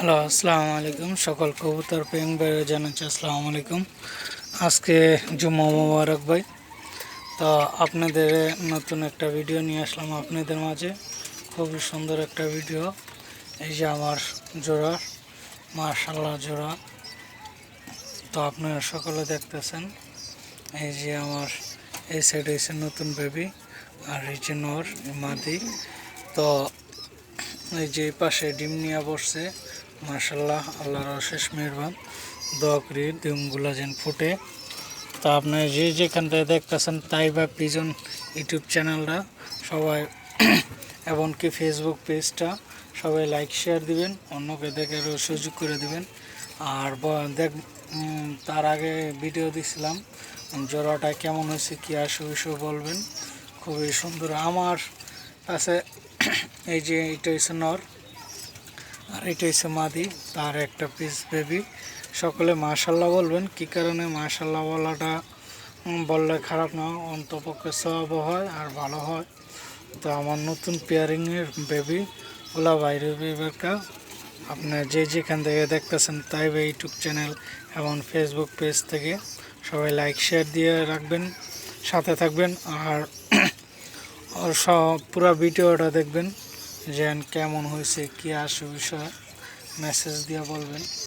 Hello, আসসালামু আলাইকুম। সকল কবুতর প্রেম ভাই জানাচ্ছি আসসালামু আলাইকুম। আজকে জুম্মা মোবারক ভাই। তো আপনাদের নতুন একটা ভিডিও নিয়ে আসলাম আপনাদের মাঝে। খুবই সুন্দর একটা ভিডিও। এই যে আমার জোড়া, মাশাআল্লাহ জোড়া। তো আপনারা সকলে দেখতেছেন। এই যে আমার এই সাইডে এসে নতুন বেবি, আর এই যে নর মাদি। তো এই যে পাশে ডিম নিয়ে বসছে। মাশাআল্লাহ, আল্লাহর অশেষ মেহেরবান। দোয়া করি ডিমগুলা যেন ফুটে। তা আপনার যে যেখান থেকে দেখতেছেন তাইবা পিজন ইউটিউব চ্যানেলটা সবাই এমনকি ফেসবুক পেজটা সবাই লাইক শেয়ার দিবেন, অন্যকে দেখার সুযোগ করে দিবেন। আর তার আগে ভিডিও দিছিলাম, জোড়াটা কেমন হয়েছে কী আসে বিষয় বলবেন। খুবই সুন্দর আমার কাছে। এই যে এটা হচ্ছে নর, আর এটা হচ্ছে মাদি, তার একটা পিস বেবি। সকলে মাশাল্লাহ বলবেন। কী কারণে মাশাল্লাহ বলাটা বললে খারাপ না, অন্তপক্ষে সব হয় আর ভালো হয়। তো আমার নতুন পেয়ারিংয়ের বেবি ওলা বাইরে বেবিকা আপনার যে যেখান থেকে দেখতেছেন তাইবা ইউটিউব চ্যানেল এবং ফেসবুক পেজ থেকে সবাই লাইক শেয়ার দিয়ে রাখবেন, সাথে থাকবেন। আর সব পুরো ভিডিওটা দেখবেন, যেন কেমন হয়েছে কী আসে বিষয় মেসেজ দিয়ে বলবেন।